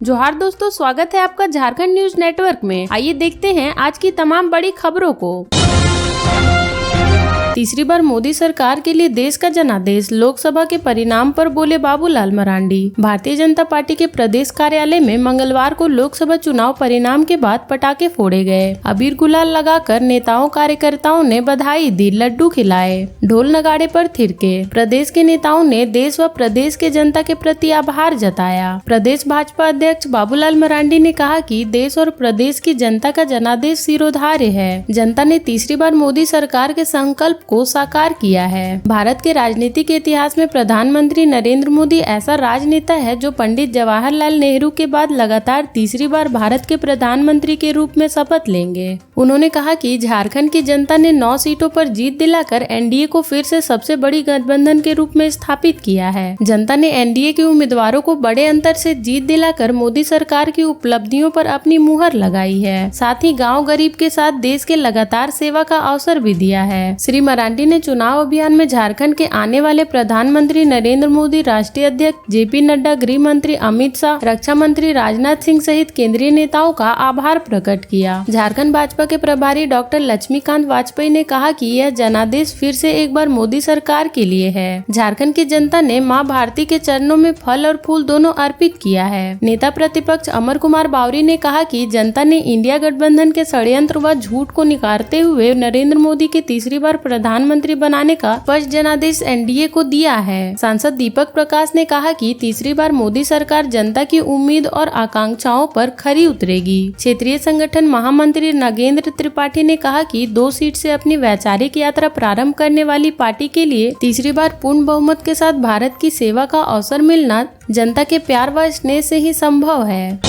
जोहार दोस्तों, स्वागत है आपका झारखंड न्यूज नेटवर्क में। आइए देखते हैं आज की तमाम बड़ी खबरों को। तीसरी बार मोदी सरकार के लिए देश का जनादेश, लोकसभा के परिणाम पर बोले बाबूलाल मरांडी। भारतीय जनता पार्टी के प्रदेश कार्यालय में मंगलवार को लोकसभा चुनाव परिणाम के बाद पटाखे फोड़े गए। अबीर गुलाल लगाकर नेताओं कार्यकर्ताओं ने बधाई दी, लड्डू खिलाए, ढोल नगाड़े पर थिरके। प्रदेश के नेताओं ने देश व प्रदेश के जनता के प्रति आभार जताया। प्रदेश भाजपा अध्यक्ष बाबूलाल मरांडी ने कहा कि देश और प्रदेश की जनता का जनादेश सिरोधार्य है। जनता ने तीसरी बार मोदी सरकार के संकल्प को साकार किया है। भारत के राजनीतिक इतिहास में प्रधानमंत्री नरेंद्र मोदी ऐसा राजनेता है जो पंडित जवाहरलाल नेहरू के बाद लगातार तीसरी बार भारत के प्रधानमंत्री के रूप में शपथ लेंगे। उन्होंने कहा कि झारखंड की जनता ने 9 सीटों पर जीत दिलाकर एनडीए को फिर से सबसे बड़ी गठबंधन के रूप में स्थापित किया है। जनता ने एनडीए के उम्मीदवारों को बड़े अंतर से जीत दिलाकर मोदी सरकार की उपलब्धियों पर अपनी मुहर लगाई है। साथ ही गाँव गरीब के साथ देश के लगातार सेवा का अवसर भी दिया है। श्री मरांडी ने चुनाव अभियान में झारखंड के आने वाले प्रधानमंत्री नरेंद्र मोदी, राष्ट्रीय अध्यक्ष जेपी नड्डा, गृह मंत्री अमित शाह, रक्षा मंत्री राजनाथ सिंह सहित केंद्रीय नेताओं का आभार प्रकट किया। झारखंड भाजपा के प्रभारी डॉक्टर लक्ष्मीकांत वाजपेयी ने कहा कि यह जनादेश फिर से एक बार मोदी सरकार के लिए है। झारखंड की जनता ने मां भारती के चरणों में फल और फूल दोनों अर्पित किया है। नेता प्रतिपक्ष अमर कुमार बावरी ने कहा कि जनता ने इंडिया गठबंधन के षड्यंत्र व झूठ को निकारते हुए नरेंद्र मोदी के तीसरी बार प्रधानमंत्री बनाने का स्पष्ट जनादेश एनडीए को दिया है। सांसद दीपक प्रकाश ने कहा कि तीसरी बार मोदी सरकार जनता की उम्मीद और आकांक्षाओं पर खरी उतरेगी। क्षेत्रीय संगठन महामंत्री नागेंद्र त्रिपाठी ने कहा कि 2 सीट से अपनी वैचारिक यात्रा प्रारंभ करने वाली पार्टी के लिए तीसरी बार पूर्ण बहुमत के साथ भारत की सेवा का अवसर मिलना जनता के प्यार व स्नेह से ही संभव है।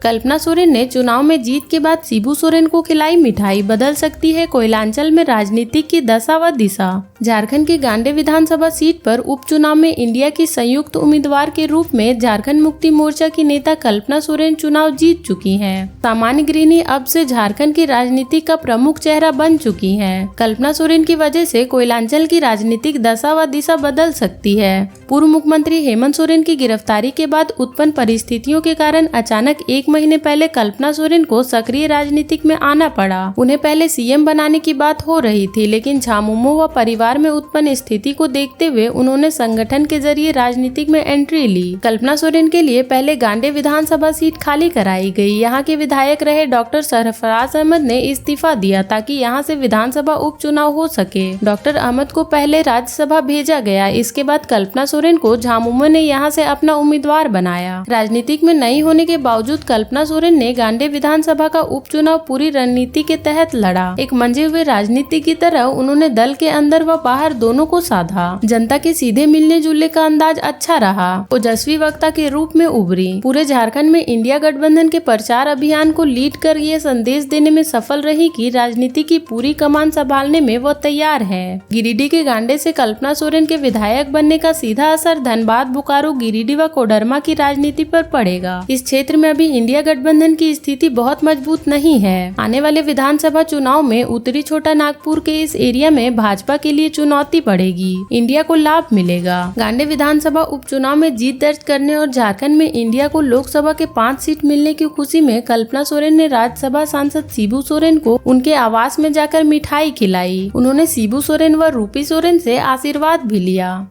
कल्पना सोरेन ने चुनाव में जीत के बाद शिबू सोरेन को खिलाई मिठाई, बदल सकती है कोयलांचल में राजनीति की दशा व दिशा। झारखंड की गांडे विधानसभा सीट पर उपचुनाव में इंडिया की संयुक्त उम्मीदवार के रूप में झारखंड मुक्ति मोर्चा की नेता कल्पना सोरेन चुनाव जीत चुकी हैं। सामान्य गृहिणी अब से झारखंड की राजनीति का प्रमुख चेहरा बन चुकी हैं। कल्पना सोरेन की वजह से कोयलांचल की राजनीतिक दशा व दिशा बदल सकती है। पूर्व मुख्यमंत्री हेमंत सोरेन की गिरफ्तारी के बाद उत्पन्न परिस्थितियों के कारण अचानक 1 महीने पहले कल्पना सोरेन को सक्रिय राजनीतिक में आना पड़ा। उन्हें पहले सीएम बनाने की बात हो रही थी, लेकिन झामुमो व परिवार में उत्पन्न स्थिति को देखते हुए उन्होंने संगठन के जरिए राजनीतिक में एंट्री ली। कल्पना सोरेन के लिए पहले गांडे विधानसभा सीट खाली कराई गई। यहाँ के विधायक रहे डॉक्टर सरफराज अहमद ने इस्तीफा दिया ताकि यहाँ से विधानसभा उपचुनाव हो सके। डॉक्टर अहमद को पहले राज्यसभा भेजा गया। इसके बाद कल्पना सोरेन को झामुमो ने यहाँ से अपना उम्मीदवार बनाया। राजनीतिक में नहीं होने के बावजूद कल्पना सोरेन ने गांडे विधानसभा का उपचुनाव पूरी रणनीति के तहत लड़ा। एक मंजे हुए राजनीति की तरह उन्होंने दल के अंदर व बाहर दोनों को साधा। जनता के सीधे मिलने जुलने का अंदाज अच्छा रहा। ओजस्वी वक्ता के रूप में उभरी। पूरे झारखंड में इंडिया गठबंधन के प्रचार अभियान को लीड कर ये संदेश देने में सफल रही कि राजनीति की पूरी कमान संभालने में वो तैयार है। गिरिडीह के गांडे से कल्पना सोरेन के विधायक बनने का सीधा असर धनबाद, बोकारो, गिरिडीह व कोडरमा की राजनीति पर पड़ेगा। इस क्षेत्र में अभी इंडिया गठबंधन की स्थिति बहुत मजबूत नहीं है। आने वाले विधानसभा चुनाव में उत्तरी छोटा नागपुर के इस एरिया में भाजपा के लिए चुनौती पड़ेगी। इंडिया को लाभ मिलेगा। गांडे विधानसभा उपचुनाव में जीत दर्ज करने और झारखंड में इंडिया को लोकसभा के 5 सीट मिलने की खुशी में कल्पना सोरेन ने राज्यसभा सांसद शिबू सोरेन को उनके आवास में जाकर मिठाई खिलाई। उन्होंने शिबू सोरेन व रूपी सोरेन से आशीर्वाद भी लिया।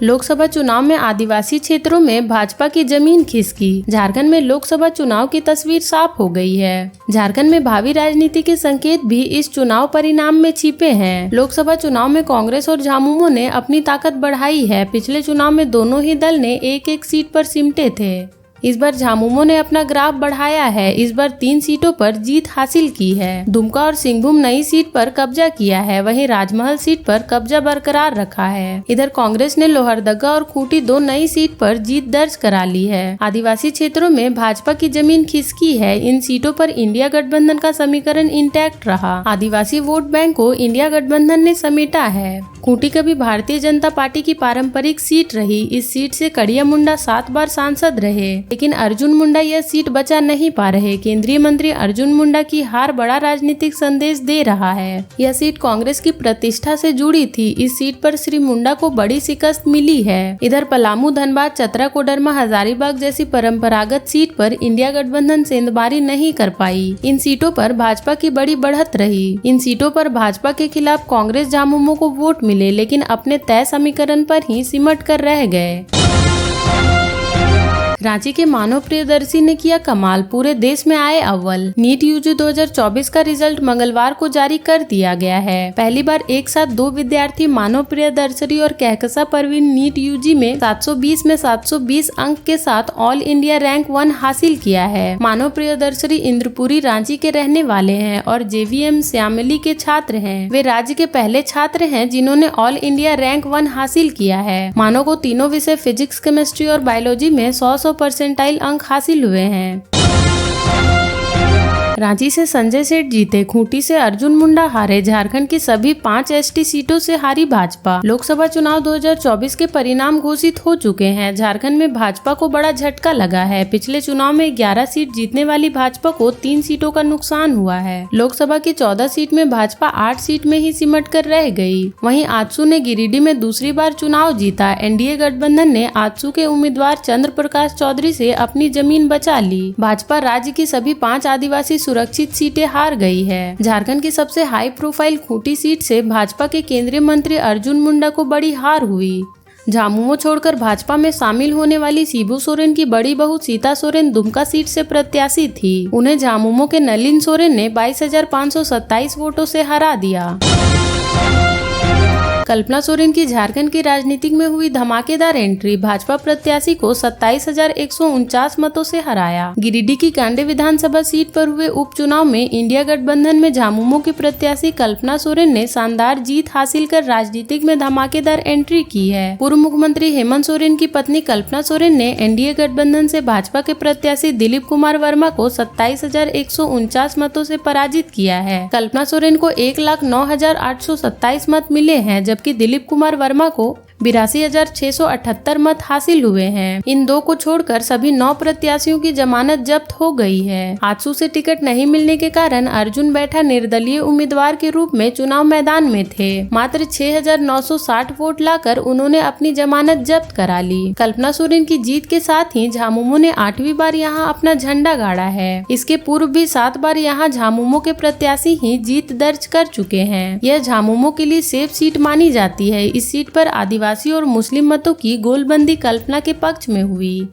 लोकसभा चुनाव में आदिवासी क्षेत्रों में भाजपा की जमीन खिसकी। झारखंड में लोकसभा चुनाव की तस्वीर साफ हो गई है। झारखंड में भावी राजनीति के संकेत भी इस चुनाव परिणाम में छिपे हैं। लोकसभा चुनाव में कांग्रेस और झामुमो ने अपनी ताकत बढ़ाई है। पिछले चुनाव में दोनों ही दल ने एक सीट पर सिमटे थे। इस बार झामुमो ने अपना ग्राफ बढ़ाया है। इस बार 3 सीटों पर जीत हासिल की है। दुमका और सिंहभूम नई सीट पर कब्जा किया है। वहीं राजमहल सीट पर कब्जा बरकरार रखा है। इधर कांग्रेस ने लोहरदगा और खूंटी 2 नई सीट पर जीत दर्ज करा ली है। आदिवासी क्षेत्रों में भाजपा की जमीन खिसकी है। इन सीटों पर इंडिया गठबंधन का समीकरण इंटैक्ट रहा। आदिवासी वोट बैंक को इंडिया गठबंधन ने समेटा है। खूंटी कभी भारतीय जनता पार्टी की पारंपरिक सीट रही। इस सीट से कड़िया मुंडा 7 बार सांसद रहे। लेकिन अर्जुन मुंडा यह सीट बचा नहीं पा रहे। केंद्रीय मंत्री अर्जुन मुंडा की हार बड़ा राजनीतिक संदेश दे रहा है। यह सीट कांग्रेस की प्रतिष्ठा से जुड़ी थी। इस सीट पर श्री मुंडा को बड़ी शिकस्त मिली है। इधर पलामू, धनबाद, चतरा, कोडरमा, हजारीबाग जैसी परंपरागत सीट पर इंडिया गठबंधन सेंधमारी नहीं कर पाई। इन सीटों पर भाजपा की बड़ी बढ़त रही। इन सीटों पर भाजपा के खिलाफ कांग्रेस झामुमो को वोट मिले, लेकिन अपने तय समीकरण पर ही सिमट कर रह गए। रांची के मानव प्रियदर्शी ने किया कमाल, पूरे देश में आए अव्वल। नीट यूजी 2024 का रिजल्ट मंगलवार को जारी कर दिया गया है। पहली बार एक साथ 2 विद्यार्थी मानव प्रियदर्शी और कहकशा परवीन नीट यूजी में 720 में 720 अंक के साथ ऑल इंडिया रैंक 1 हासिल किया है। मानव प्रियदर्शी इंद्रपुरी रांची के रहने वाले हैं और JVM श्यामली के छात्र हैं। वे राज्य के पहले छात्र हैं जिन्होंने ऑल इंडिया रैंक 1 हासिल किया है। मानव को तीनों विषय फिजिक्स, केमिस्ट्री और बायोलॉजी में 100% अंक हासिल हुए हैं। रांची से संजय सेठ जीते, खूंटी से अर्जुन मुंडा हारे। झारखंड की सभी 5 ST सीटों से हारी भाजपा। लोकसभा चुनाव 2024 के परिणाम घोषित हो चुके हैं। झारखंड में भाजपा को बड़ा झटका लगा है। पिछले चुनाव में 11 सीट जीतने वाली भाजपा को 3 सीटों का नुकसान हुआ है। लोकसभा की 14 सीट में भाजपा 8 सीट में ही सिमट कर रह गई। वहीं आजसू ने गिरिडीह में दूसरी बार चुनाव जीता। NDA गठबंधन ने आजसू के उम्मीदवार चंद्र प्रकाश चौधरी से अपनी जमीन बचा ली। भाजपा राज्य की सभी 5 आदिवासी सुरक्षित सीटें हार गई है। झारखंड की सबसे हाई प्रोफाइल खूंटी सीट से भाजपा के केंद्रीय मंत्री अर्जुन मुंडा को बड़ी हार हुई। झामुमो छोड़कर भाजपा में शामिल होने वाली शिबू सोरेन की बड़ी बहू सीता सोरेन दुमका सीट से प्रत्याशी थी। उन्हें झामुमो के नलिन सोरेन ने 22,527 वोटों से हरा दिया। कल्पना सोरेन की झारखंड की राजनीति में हुई धमाकेदार एंट्री। भाजपा प्रत्याशी को 27,149 मतों से हराया। गिरिडीह की गांडे विधानसभा सीट पर हुए उपचुनाव में इंडिया गठबंधन में झामुमो की प्रत्याशी कल्पना सोरेन ने शानदार जीत हासिल कर राजनीतिक में धमाकेदार एंट्री की है। पूर्व मुख्यमंत्री हेमंत सोरेन की पत्नी कल्पना सोरेन ने NDA गठबंधन से भाजपा के प्रत्याशी दिलीप कुमार वर्मा को 27,149 मतों से पराजित किया है। कल्पना सोरेन को 1,09,827 मत मिले हैं, जबकि दिलीप कुमार वर्मा को 82,678 मत हासिल हुए हैं। इन 2 को छोड़कर सभी 9 प्रत्याशियों की जमानत जब्त हो गई है। आजसू से टिकट नहीं मिलने के कारण अर्जुन बैठा निर्दलीय उम्मीदवार के रूप में चुनाव मैदान में थे। मात्र 6,960 वोट लाकर उन्होंने अपनी जमानत जब्त करा ली। कल्पना सोरेन की जीत के साथ ही झामुमो ने 8वीं बार यहां अपना झंडा गाड़ा है। इसके पूर्व भी 7 बार यहां झामुमो के प्रत्याशी ही जीत दर्ज कर चुके हैं। यह झामुमो के लिए सेफ सीट मानी जाती है। इस सीट पर आदिवासी और मुस्लिम मतों की गोलबंदी कल्पना के पक्ष में हुई।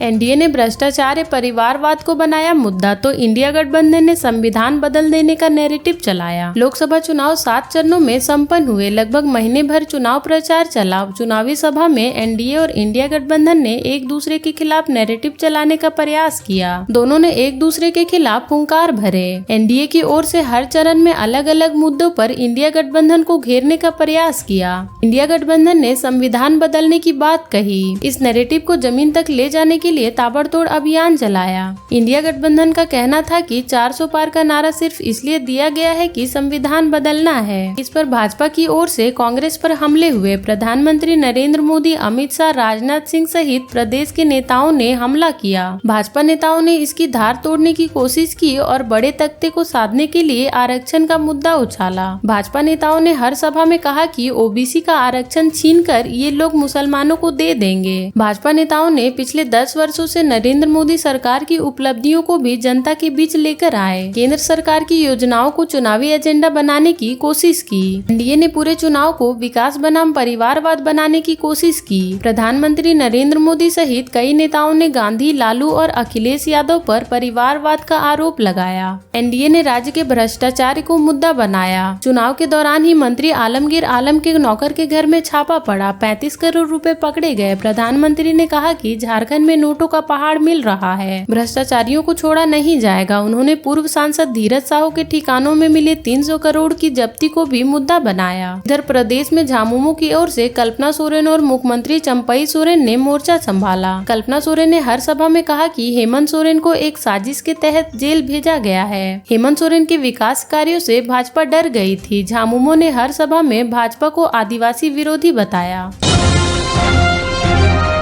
NDA ने भ्रष्टाचार परिवारवाद को बनाया मुद्दा, तो इंडिया गठबंधन ने संविधान बदल देने का नैरेटिव चलाया। लोकसभा चुनाव 7 चरणों में संपन्न हुए। लगभग महीने भर चुनाव प्रचार चला। चुनावी सभा में NDA और इंडिया गठबंधन ने एक दूसरे के खिलाफ नैरेटिव चलाने का प्रयास किया। दोनों ने एक दूसरे के खिलाफ हुंकार भरे। NDA की ओर से हर चरण में अलग अलग मुद्दों पर इंडिया गठबंधन को घेरने का प्रयास किया। इंडिया गठबंधन ने संविधान बदलने की बात कही। इस नैरेटिव को जमीन तक ले जाने के लिए ताबड़तोड़ अभियान चलाया। इंडिया गठबंधन का कहना था कि 400 पार का नारा सिर्फ इसलिए दिया गया है कि संविधान बदलना है। इस पर भाजपा की ओर से कांग्रेस पर हमले हुए। प्रधानमंत्री नरेंद्र मोदी, अमित शाह, राजनाथ सिंह सहित प्रदेश के नेताओं ने हमला किया। भाजपा नेताओं ने इसकी धार तोड़ने की कोशिश की और बड़े तख्ते को साधने के लिए आरक्षण का मुद्दा उछाला। भाजपा नेताओं ने हर सभा में कहा कि OBC का आरक्षण छीनकर ये लोग मुसलमानों को दे देंगे। भाजपा नेताओं ने पिछले 10 वर्षों से नरेंद्र मोदी सरकार की उपलब्धियों को भी जनता के बीच लेकर आए। केंद्र सरकार की योजनाओं को चुनावी एजेंडा बनाने की कोशिश की। NDA ने पूरे चुनाव को विकास बनाम परिवारवाद बनाने की कोशिश की। प्रधानमंत्री नरेंद्र मोदी सहित कई नेताओं ने गांधी, लालू और अखिलेश यादव पर परिवारवाद का आरोप लगाया। NDA ने राज्य के भ्रष्टाचार को मुद्दा बनाया। चुनाव के दौरान ही मंत्री आलमगीर आलम के नौकर के घर में छापा पड़ा। 35 करोड़ रुपए पकड़े गए। प्रधानमंत्री ने कहा कि झारखंड में नोटों का पहाड़ मिल रहा है, भ्रष्टाचारियों को छोड़ा नहीं जाएगा। उन्होंने पूर्व सांसद धीरज साहू के ठिकानों में मिले 300 करोड़ की जब्ती को भी मुद्दा बनाया। इधर प्रदेश में झामुमो की ओर से कल्पना सोरेन और मुख्यमंत्री चंपई सोरेन ने मोर्चा संभाला। कल्पना सोरेन ने हर सभा में कहा कि हेमंत सोरेन को एक साजिश के तहत जेल भेजा गया है। हेमंत सोरेन के विकास कार्यों से भाजपा डर गई थी। झामुमो ने हर सभा में भाजपा को आदिवासी विरोधी बताया।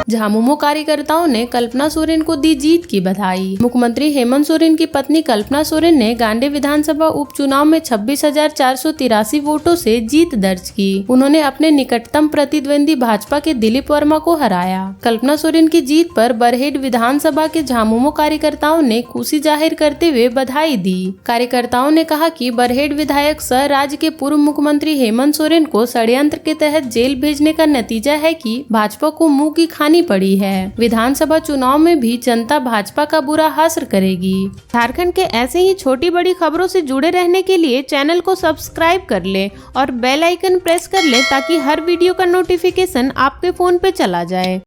झामुमो कार्यकर्ताओं ने कल्पना सोरेन को दी जीत की बधाई। मुख्यमंत्री हेमंत सोरेन की पत्नी कल्पना सोरेन ने गांडे विधानसभा उपचुनाव में 26,483 वोटों से जीत दर्ज की। उन्होंने अपने निकटतम प्रतिद्वंदी भाजपा के दिलीप वर्मा को हराया। कल्पना सोरेन की जीत पर बरहेट विधानसभा के झामुमो कार्यकर्ताओं ने खुशी जाहिर करते हुए बधाई दी। कार्यकर्ताओं ने कहा कि बरहेट विधायक सह राज्य के पूर्व मुख्यमंत्री हेमंत सोरेन को षड्यंत्र के तहत जेल भेजने का नतीजा है कि भाजपा को मुंह की खानी पड़ी है। विधानसभा चुनाव में भी जनता भाजपा का बुरा हासिल करेगी। झारखंड के ऐसे ही छोटी बड़ी खबरों से जुड़े रहने के लिए चैनल को सब्सक्राइब कर ले और बेल आइकन प्रेस कर ले ताकि हर वीडियो का नोटिफिकेशन आपके फोन पे चला जाए।